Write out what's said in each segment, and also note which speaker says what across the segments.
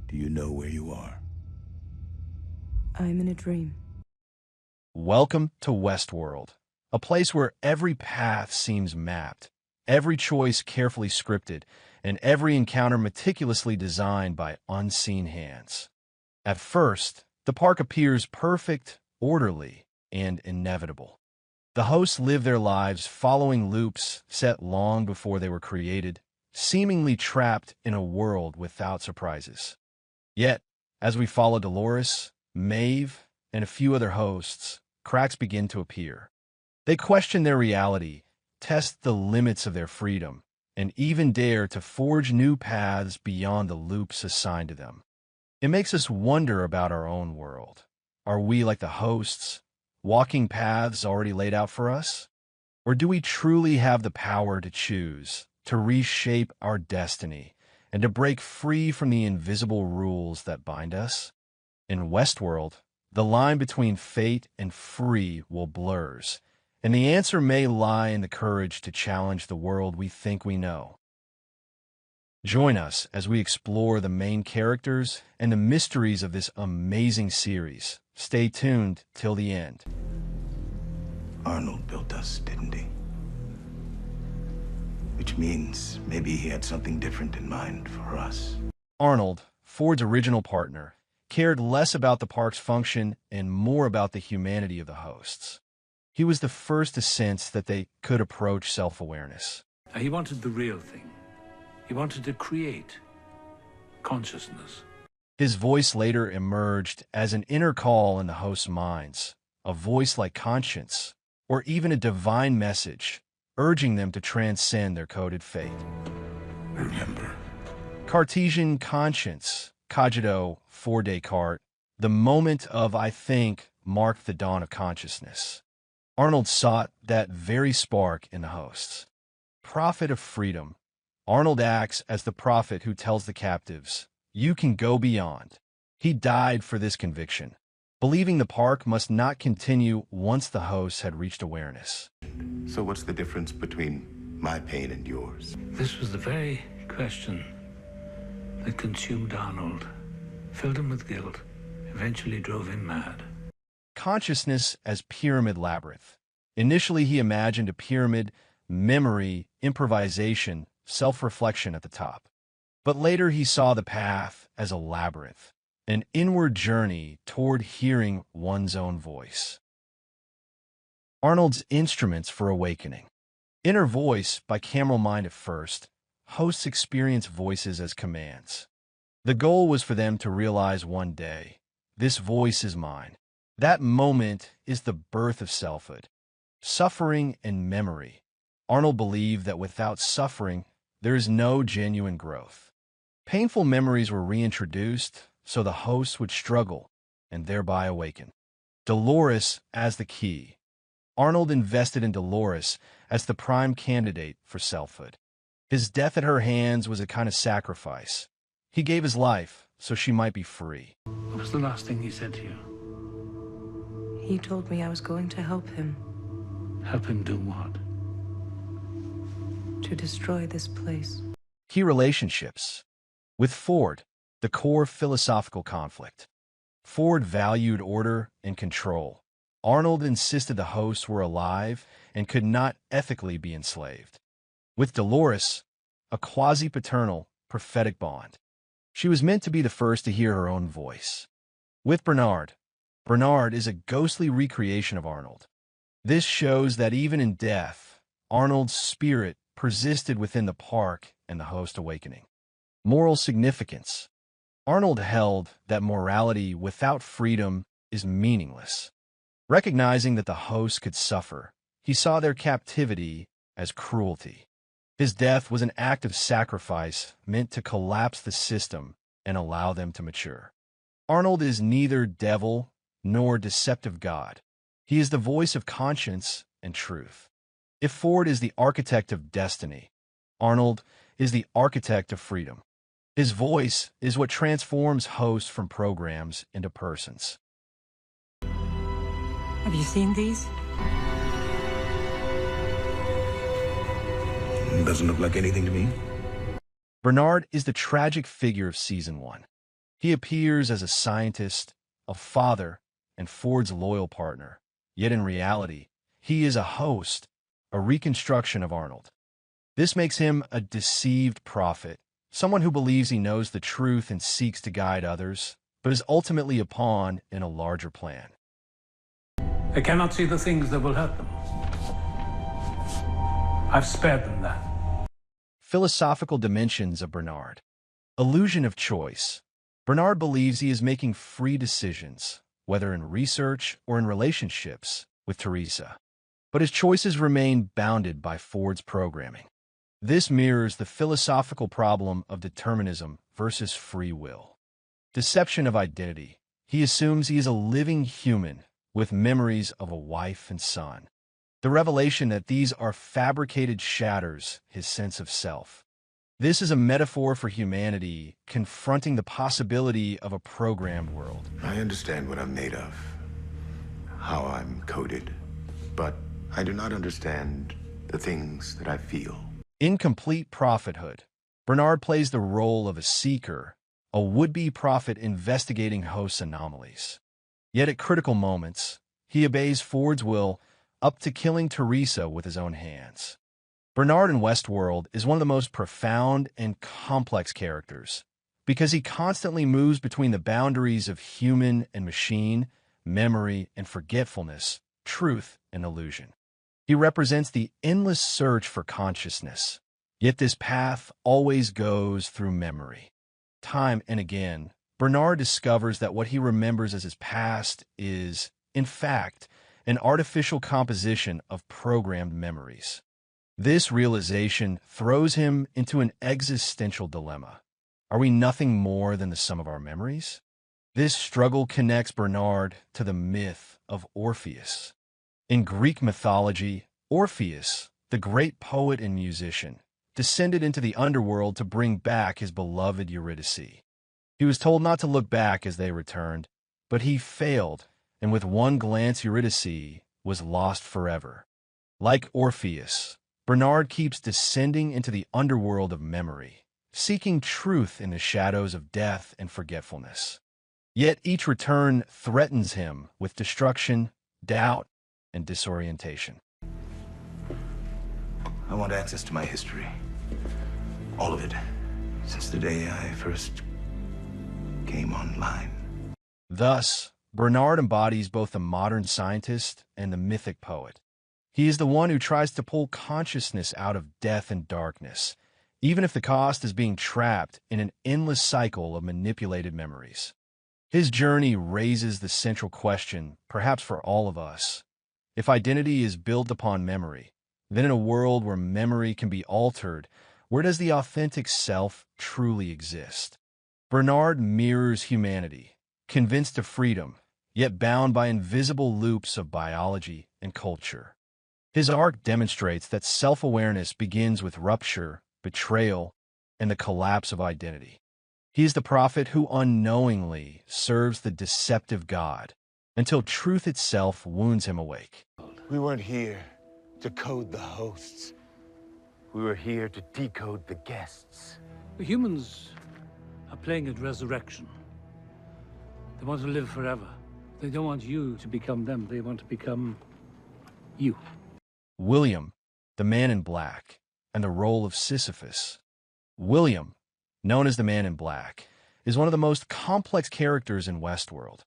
Speaker 1: Do you know where you are?
Speaker 2: I'm in a dream.
Speaker 3: Welcome to Westworld, a place where every path seems mapped, every choice carefully scripted, and every encounter meticulously designed by unseen hands. At first, the park appears perfect, orderly, and inevitable. The hosts live their lives following loops set long before they were created, seemingly trapped in a world without surprises. Yet, as we follow Dolores, Maeve, and a few other hosts, cracks begin to appear. They question their reality, test the limits of their freedom, and even dare to forge new paths beyond the loops assigned to them. It makes us wonder about our own world. Are we like the hosts, walking paths already laid out for us? Or do we truly have the power to choose, to reshape our destiny, and to break free from the invisible rules that bind us? In Westworld, the line between fate and free will blurs, and the answer may lie in the courage to challenge the world we think we know. Join us as we explore the main characters and the mysteries of this amazing series. Stay tuned till the end.
Speaker 1: Arnold built us, didn't he? Which means maybe he had something different in mind for us.
Speaker 3: Arnold, Ford's original partner, cared less about the park's function and more about the humanity of the hosts. He was the first to sense that they could approach self-awareness.
Speaker 4: He wanted the real thing. He wanted to create consciousness.
Speaker 3: His voice later emerged as an inner call in the hosts' minds, a voice like conscience, or even a divine message, urging them to transcend their coded fate.
Speaker 1: Remember.
Speaker 3: Cartesian conscience, cogito for Descartes, the moment of I think marked the dawn of consciousness. Arnold sought that very spark in the hosts. Prophet of freedom, Arnold acts as the prophet who tells the captives, you can go beyond. He died for this conviction, believing the park must not continue once the hosts had reached awareness.
Speaker 1: So what's the difference between my pain and yours?
Speaker 4: This was the very question that consumed Arnold, filled him with guilt, eventually drove him mad.
Speaker 3: Consciousness as pyramid labyrinth. Initially, he imagined a pyramid, memory, improvisation, self-reflection at the top. But later he saw the path as a labyrinth, an inward journey toward hearing one's own voice. Arnold's instruments for awakening. Inner voice by camera mind at first, hosts experience voices as commands. The goal was for them to realize one day, this voice is mine. That moment is the birth of selfhood. Suffering and memory. Arnold believed that without suffering, there is no genuine growth. Painful memories were reintroduced so the hosts would struggle and thereby awaken. Dolores as the key. Arnold invested in Dolores as the prime candidate for selfhood. His death at her hands was a kind of sacrifice. He gave his life so she might be free.
Speaker 4: What was the last thing he said to you?
Speaker 2: He told me I was going to help him,
Speaker 4: Help him do what?
Speaker 2: to destroy this place.
Speaker 3: Key relationships. With Ford, the core philosophical conflict. Ford valued order and control. Arnold insisted the hosts were alive and could not ethically be enslaved. With Dolores, a quasi-paternal, prophetic bond. She was meant to be the first to hear her own voice. With Bernard is a ghostly recreation of Arnold. This shows that even in death, Arnold's spirit persisted within the park and the host awakening. Moral significance. Arnold held that morality without freedom is meaningless. Recognizing that the hosts could suffer, he saw their captivity as cruelty. His death was an act of sacrifice meant to collapse the system and allow them to mature. Arnold is neither devil nor deceptive God. He is the voice of conscience and truth. If Ford is the architect of destiny, Arnold is the architect of freedom. His voice is what transforms hosts from programs into persons.
Speaker 2: Have you seen these?
Speaker 1: Doesn't look like anything to me.
Speaker 3: Bernard is the tragic figure of Season 1. He appears as a scientist, a father, and Ford's loyal partner. Yet in reality, he is a host, a reconstruction of Arnold. This makes him a deceived prophet, someone who believes he knows the truth and seeks to guide others, but is ultimately a pawn in a larger plan.
Speaker 4: They cannot see the things that will hurt them. I've spared them that.
Speaker 3: Philosophical dimensions of Bernard. Illusion of choice. Bernard believes he is making free decisions, whether in research or in relationships with Teresa. But his choices remain bounded by Ford's programming. This mirrors the philosophical problem of determinism versus free will. Deception of identity. He assumes he is a living human with memories of a wife and son. The revelation that these are fabricated shatters his sense of self. This is a metaphor for humanity confronting the possibility of a programmed world.
Speaker 1: I understand what I'm made of, how I'm coded, but I do not understand the things that I feel.
Speaker 3: Incomplete prophethood. Bernard plays the role of a seeker, a would-be prophet investigating host anomalies. Yet at critical moments, he obeys Ford's will up to killing Teresa with his own hands. Bernard in Westworld is one of the most profound and complex characters because he constantly moves between the boundaries of human and machine, memory and forgetfulness, truth and illusion. He represents the endless search for consciousness, yet this path always goes through memory. Time and again, Bernard discovers that what he remembers as his past is, in fact, an artificial composition of programmed memories. This realization throws him into an existential dilemma. Are we nothing more than the sum of our memories? This struggle connects Bernard to the myth of Orpheus. In Greek mythology, Orpheus, the great poet and musician, descended into the underworld to bring back his beloved Eurydice. He was told not to look back as they returned, but he failed, and with one glance Eurydice was lost forever. Like Orpheus, Bernard keeps descending into the underworld of memory, seeking truth in the shadows of death and forgetfulness. Yet each return threatens him with destruction, doubt, and disorientation.
Speaker 1: I want access to my history. All of it. Since the day I first came online.
Speaker 3: Thus, Bernard embodies both the modern scientist and the mythic poet. He is the one who tries to pull consciousness out of death and darkness, even if the cost is being trapped in an endless cycle of manipulated memories. His journey raises the central question, perhaps for all of us. If identity is built upon memory, then in a world where memory can be altered, where does the authentic self truly exist? Bernard mirrors humanity, convinced of freedom, yet bound by invisible loops of biology and culture. His arc demonstrates that self-awareness begins with rupture, betrayal, and the collapse of identity. He is the prophet who unknowingly serves the deceptive God until truth itself wounds him awake.
Speaker 5: We weren't here to code the hosts. We were here to decode the guests.
Speaker 4: The humans are playing at resurrection. They want to live forever. They don't want you to become them. They want to become you.
Speaker 3: William, the Man in Black, and the role of Sisyphus. William, known as the Man in Black, is one of the most complex characters in Westworld.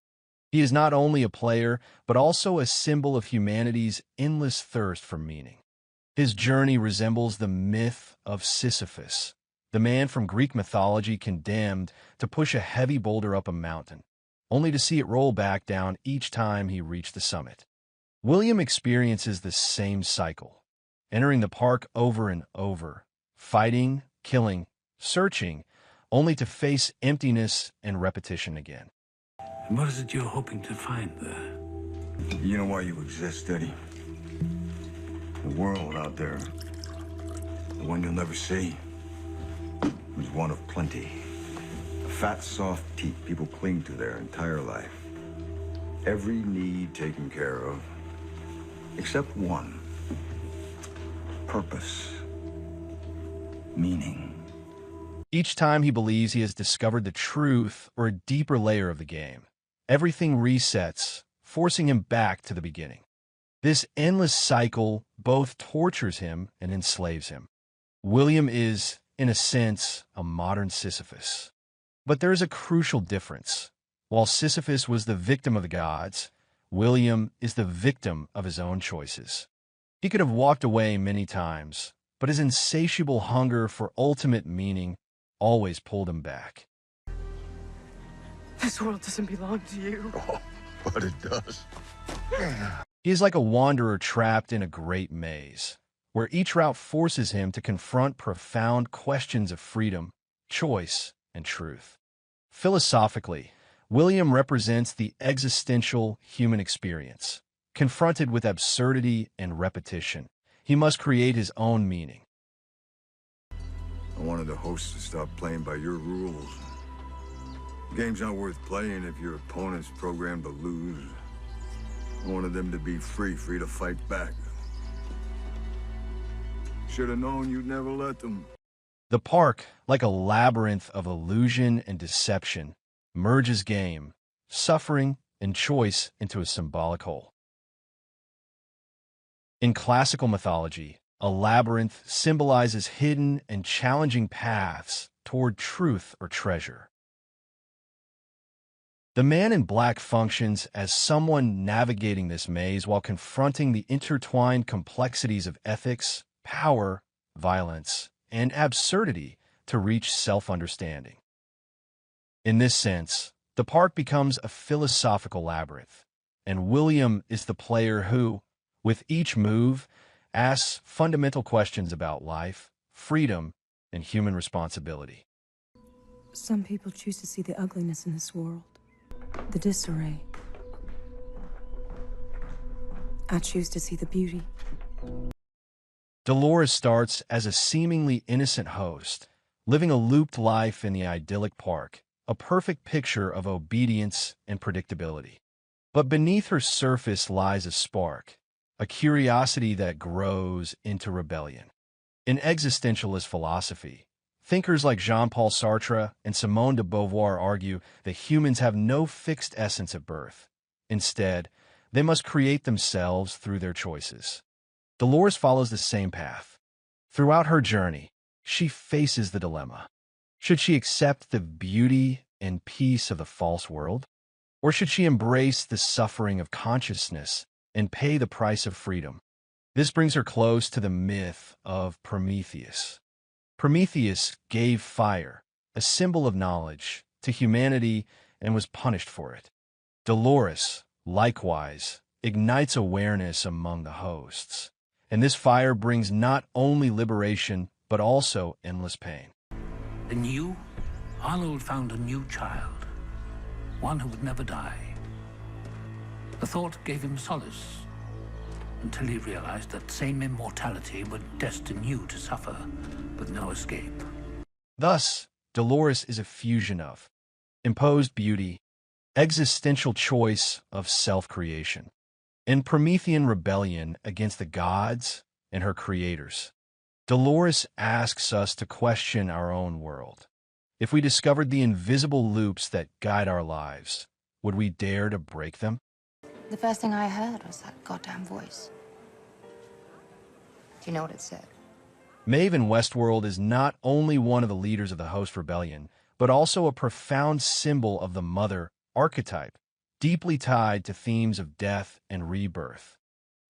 Speaker 3: He is not only a player, but also a symbol of humanity's endless thirst for meaning. His journey resembles the myth of Sisyphus, the man from Greek mythology condemned to push a heavy boulder up a mountain, only to see it roll back down each time he reached the summit. William experiences the same cycle, entering the park over and over, fighting, killing, searching, only to face emptiness and repetition again.
Speaker 4: And what is it you're hoping to find there?
Speaker 6: You know why you exist, Eddie? The world out there, the one you'll never see, is one of plenty. A fat, soft teat people cling to their entire life. Every need taken care of, except one. Purpose. Meaning.
Speaker 3: Each time he believes he has discovered the truth or a deeper layer of the game, everything resets, forcing him back to the beginning. This endless cycle both tortures him and enslaves him. William is, in a sense, a modern Sisyphus. But there is a crucial difference. While Sisyphus was the victim of the gods, William is the victim of his own choices. He could have walked away many times, but his insatiable hunger for ultimate meaning always pulled him back.
Speaker 7: This world doesn't belong to you.
Speaker 1: Oh, but it does.
Speaker 3: He is like a wanderer trapped in a great maze, where each route forces him to confront profound questions of freedom, choice, and truth. Philosophically, William represents the existential human experience. Confronted with absurdity and repetition, he must create his own meaning.
Speaker 6: I wanted the hosts to stop playing by your rules. The game's not worth playing if your opponent's programmed to lose. I wanted them to be free to fight back. Should have known you'd never let them.
Speaker 3: The park, like a labyrinth of illusion and deception, merges game, suffering, and choice into a symbolic whole. In classical mythology, a labyrinth symbolizes hidden and challenging paths toward truth or treasure. The man in black functions as someone navigating this maze while confronting the intertwined complexities of ethics, power, violence, and absurdity to reach self-understanding. In this sense, the park becomes a philosophical labyrinth, and William is the player who, with each move, asks fundamental questions about life, freedom, and human responsibility.
Speaker 2: Some people choose to see the ugliness in this world, the disarray. I choose to see the beauty.
Speaker 3: Dolores starts as a seemingly innocent host, living a looped life in the idyllic park, a perfect picture of obedience and predictability. But beneath her surface lies a spark, a curiosity that grows into rebellion. In existentialist philosophy, thinkers like Jean-Paul Sartre and Simone de Beauvoir argue that humans have no fixed essence at birth. Instead, they must create themselves through their choices. Dolores follows the same path. Throughout her journey, she faces the dilemma. Should she accept the beauty and peace of the false world? Or should she embrace the suffering of consciousness and pay the price of freedom? This brings her close to the myth of Prometheus. Prometheus gave fire, a symbol of knowledge, to humanity and was punished for it. Dolores, likewise, ignites awareness among the hosts, and this fire brings not only liberation, but also endless pain.
Speaker 4: In you, Arnold found a new child, one who would never die. The thought gave him solace, until he realized that same immortality would destine you to suffer with no escape.
Speaker 3: Thus, Dolores is a fusion of imposed beauty, existential choice of self-creation, and Promethean rebellion against the gods and her creators. Dolores asks us to question our own world. If we discovered the invisible loops that guide our lives, would we dare to break them?
Speaker 8: The first thing I heard was that goddamn voice. Do you know what it said?
Speaker 3: Maeve in Westworld is not only one of the leaders of the Host Rebellion, but also a profound symbol of the mother archetype, deeply tied to themes of death and rebirth.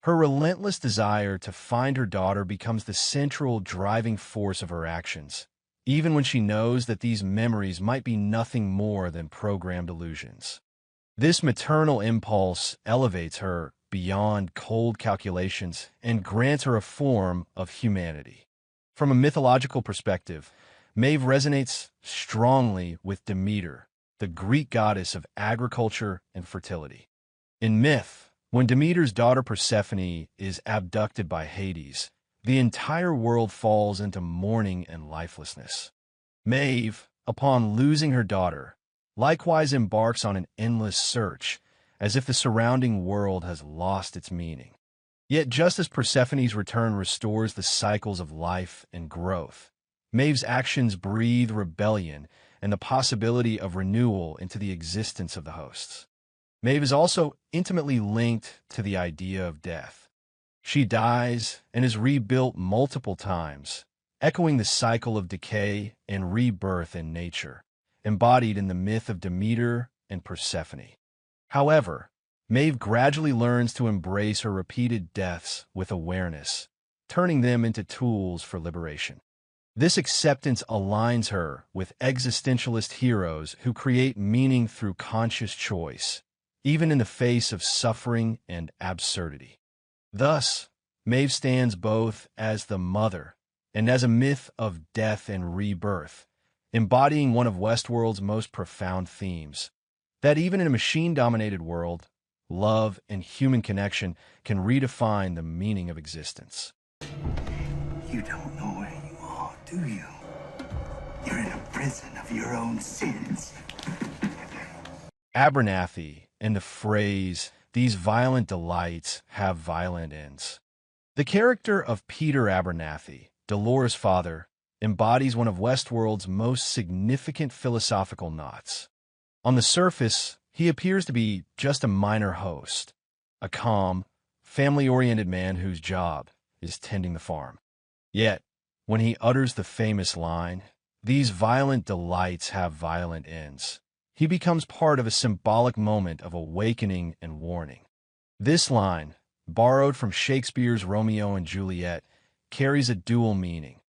Speaker 3: Her relentless desire to find her daughter becomes the central driving force of her actions, even when she knows that these memories might be nothing more than programmed illusions. This maternal impulse elevates her beyond cold calculations and grants her a form of humanity. From a mythological perspective, Maeve resonates strongly with Demeter, the Greek goddess of agriculture and fertility. In myth, when Demeter's daughter Persephone is abducted by Hades, the entire world falls into mourning and lifelessness. Maeve, upon losing her daughter, likewise embarks on an endless search, as if the surrounding world has lost its meaning. Yet just as Persephone's return restores the cycles of life and growth, Maeve's actions breathe rebellion and the possibility of renewal into the existence of the hosts. Maeve is also intimately linked to the idea of death. She dies and is rebuilt multiple times, echoing the cycle of decay and rebirth in nature, embodied in the myth of Demeter and Persephone. However, Maeve gradually learns to embrace her repeated deaths with awareness, turning them into tools for liberation. This acceptance aligns her with existentialist heroes who create meaning through conscious choice, even in the face of suffering and absurdity. Thus, Maeve stands both as the mother and as a myth of death and rebirth, embodying one of Westworld's most profound themes, that even in a machine-dominated world, love and human connection can redefine the meaning of existence.
Speaker 9: You don't know where you are, do you? You're in a prison of your own sins.
Speaker 3: Abernathy and the phrase, "these violent delights have violent ends." The character of Peter Abernathy, Dolores' father, embodies one of Westworld's most significant philosophical knots. On the surface, he appears to be just a minor host, a calm, family-oriented man whose job is tending the farm. Yet, when he utters the famous line, "these violent delights have violent ends," he becomes part of a symbolic moment of awakening and warning. This line, borrowed from Shakespeare's Romeo and Juliet, carries a dual meaning,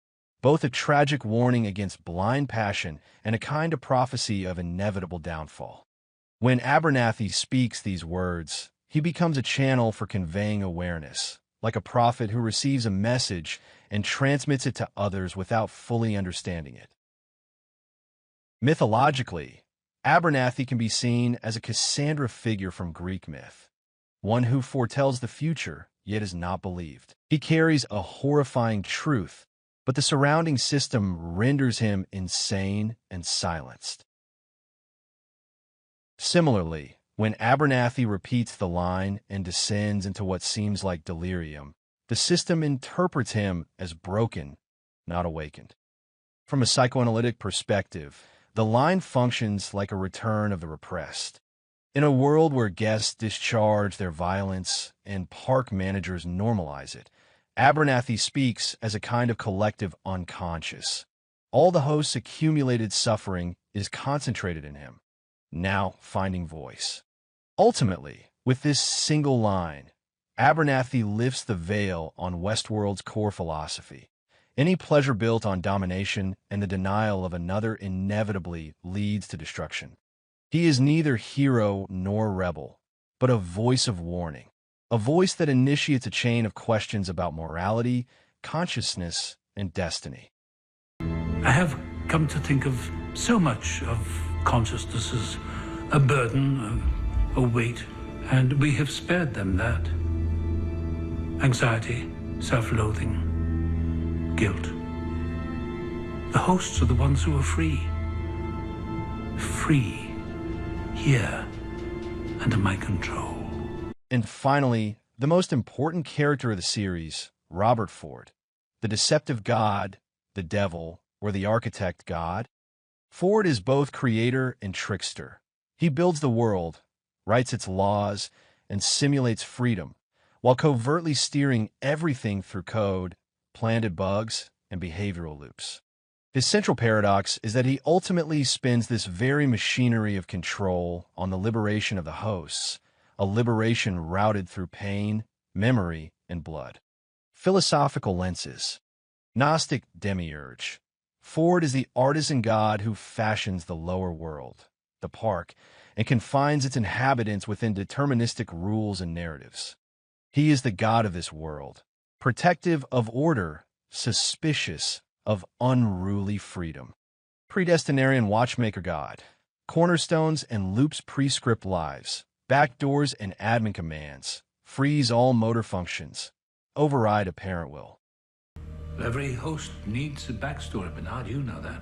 Speaker 3: both a tragic warning against blind passion and a kind of prophecy of inevitable downfall. When Abernathy speaks these words, he becomes a channel for conveying awareness, like a prophet who receives a message and transmits it to others without fully understanding it. Mythologically, Abernathy can be seen as a Cassandra figure from Greek myth, one who foretells the future yet is not believed. He carries a horrifying truth, but the surrounding system renders him insane and silenced. Similarly, when Abernathy repeats the line and descends into what seems like delirium, the system interprets him as broken, not awakened. From a psychoanalytic perspective, the line functions like a return of the repressed. In a world where guests discharge their violence and park managers normalize it, Abernathy speaks as a kind of collective unconscious. All the host's accumulated suffering is concentrated in him, now finding voice. Ultimately, with this single line, Abernathy lifts the veil on Westworld's core philosophy. Any pleasure built on domination and the denial of another inevitably leads to destruction. He is neither hero nor rebel, but a voice of warning, a voice that initiates a chain of questions about morality, consciousness, and destiny.
Speaker 4: I have come to think of so much of consciousness as a burden, a weight, and we have spared them that. Anxiety, self-loathing, guilt. The hosts are the ones who are free. Free, here, under my control.
Speaker 3: And finally, the most important character of the series, Robert Ford, the deceptive god, the devil, or the architect god. Ford is both creator and trickster. He builds the world, writes its laws, and simulates freedom, while covertly steering everything through code, planted bugs, and behavioral loops. His central paradox is that he ultimately spins this very machinery of control on the liberation of the hosts, a liberation routed through pain, memory, and blood. Philosophical lenses. Gnostic demiurge. Ford is the artisan god who fashions the lower world, the park, and confines its inhabitants within deterministic rules and narratives. He is the god of this world, protective of order, suspicious of unruly freedom. Predestinarian watchmaker god. Cornerstones and loops prescript lives, backdoors and admin commands, freeze all motor functions, override apparent will.
Speaker 4: Every host needs a backstory, Bernard, you know that.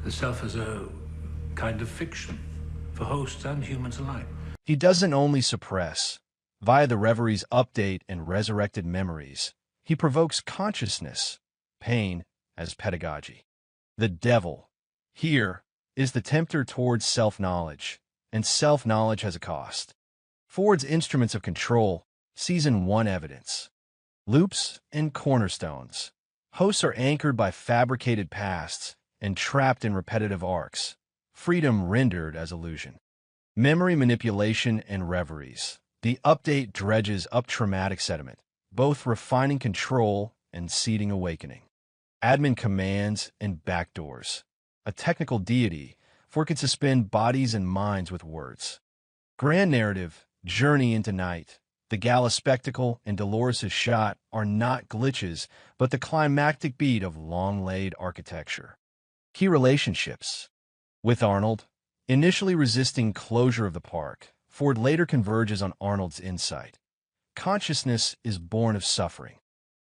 Speaker 4: The self is a kind of fiction for hosts and humans alike.
Speaker 3: He doesn't only suppress. Via the Reverie's update and resurrected memories, he provokes consciousness, pain, as pedagogy. The devil, here, is the tempter towards self-knowledge, and self-knowledge has a cost. Ford's instruments of control, Season 1 evidence. Loops and cornerstones. Hosts are anchored by fabricated pasts and trapped in repetitive arcs, freedom rendered as illusion. Memory manipulation and reveries. The update dredges up traumatic sediment, both refining control and seeding awakening. Admin commands and backdoors. A technical deity, for it can suspend bodies and minds with words. Grand narrative, journey into night. The gala spectacle and Dolores' shot are not glitches, but the climactic beat of long-laid architecture. Key relationships. With Arnold, initially resisting closure of the park, Ford later converges on Arnold's insight. Consciousness is born of suffering.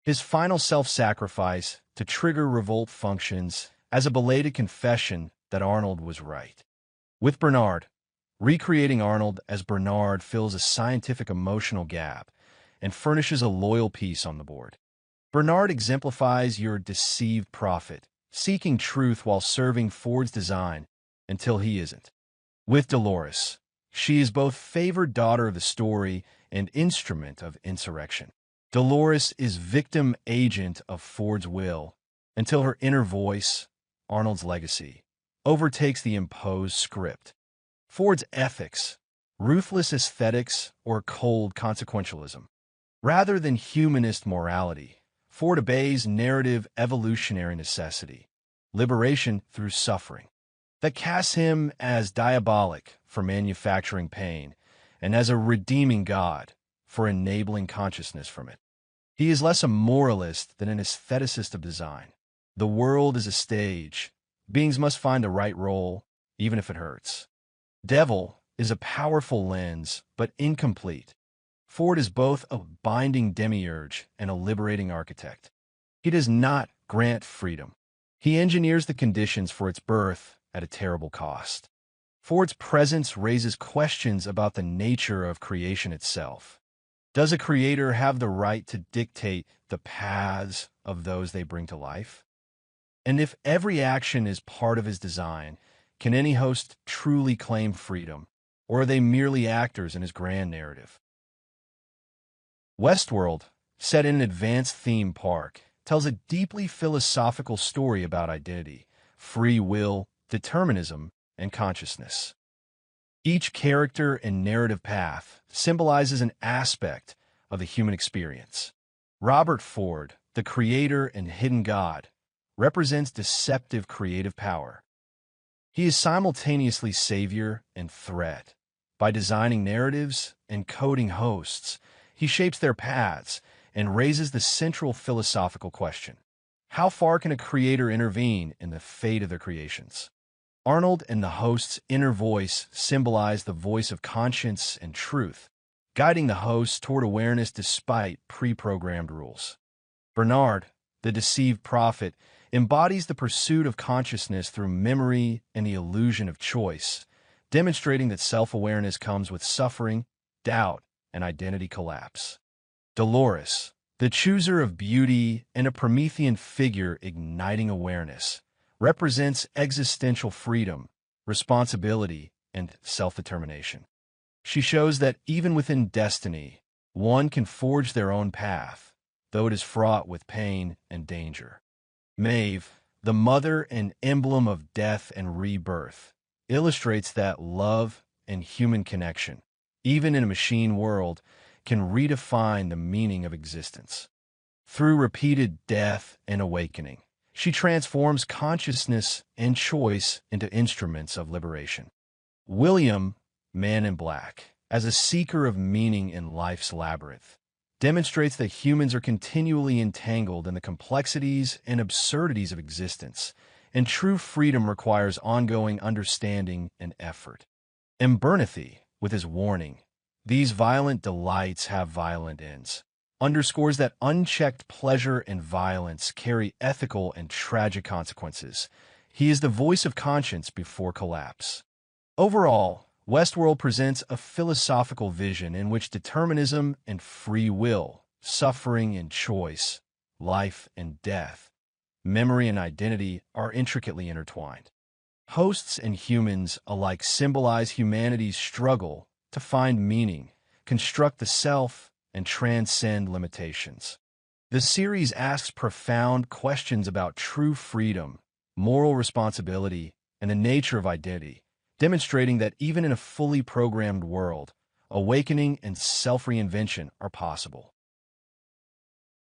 Speaker 3: His final self-sacrifice to trigger revolt functions as a belated confession that Arnold was right. With Bernard, recreating Arnold as Bernard fills a scientific emotional gap and furnishes a loyal piece on the board. Bernard exemplifies your deceived prophet, seeking truth while serving Ford's design until he isn't. With Dolores, she is both favored daughter of the story and instrument of insurrection. Dolores is victim agent of Ford's will until her inner voice, Arnold's legacy, overtakes the imposed script. Ford's ethics, ruthless aesthetics or cold consequentialism. Rather than humanist morality, Ford obeys narrative evolutionary necessity, liberation through suffering, that casts him as diabolic for manufacturing pain and as a redeeming God for enabling consciousness from it. He is less a moralist than an aestheticist of design. The world is a stage. Beings must find the right role, even if it hurts. Devil is a powerful lens, but incomplete. Ford is both a binding demiurge and a liberating architect. He does not grant freedom. He engineers the conditions for its birth at a terrible cost. Ford's presence raises questions about the nature of creation itself. Does a creator have the right to dictate the paths of those they bring to life? And if every action is part of his design, can any host truly claim freedom, or are they merely actors in his grand narrative? Westworld, set in an advanced theme park, tells a deeply philosophical story about identity, free will, determinism, and consciousness. Each character and narrative path symbolizes an aspect of the human experience. Robert Ford, the creator and hidden god, represents deceptive creative power. He is simultaneously savior and threat. By designing narratives and coding hosts, he shapes their paths and raises the central philosophical question: how far can a creator intervene in the fate of their creations? Arnold and the host's inner voice symbolize the voice of conscience and truth, guiding the host toward awareness despite pre-programmed rules. Bernard, the deceived prophet, embodies the pursuit of consciousness through memory and the illusion of choice, demonstrating that self-awareness comes with suffering, doubt, and identity collapse. Dolores, the chooser of beauty and a Promethean figure igniting awareness, represents existential freedom, responsibility, and self-determination. She shows that even within destiny, one can forge their own path, though it is fraught with pain and danger. Maeve, the mother and emblem of death and rebirth, illustrates that love and human connection, even in a machine world, can redefine the meaning of existence. Through repeated death and awakening, she transforms consciousness and choice into instruments of liberation. William, Man in Black, as a seeker of meaning in life's labyrinth, demonstrates that humans are continually entangled in the complexities and absurdities of existence, and true freedom requires ongoing understanding and effort. And Bernathy, with his warning, "These violent delights have violent ends," underscores that unchecked pleasure and violence carry ethical and tragic consequences. He is the voice of conscience before collapse. Overall, Westworld presents a philosophical vision in which determinism and free will, suffering and choice, life and death, memory and identity are intricately intertwined. Hosts and humans alike symbolize humanity's struggle to find meaning, construct the self, and transcend limitations. The series asks profound questions about true freedom, moral responsibility, and the nature of identity, demonstrating that even in a fully programmed world, awakening and self-reinvention are possible.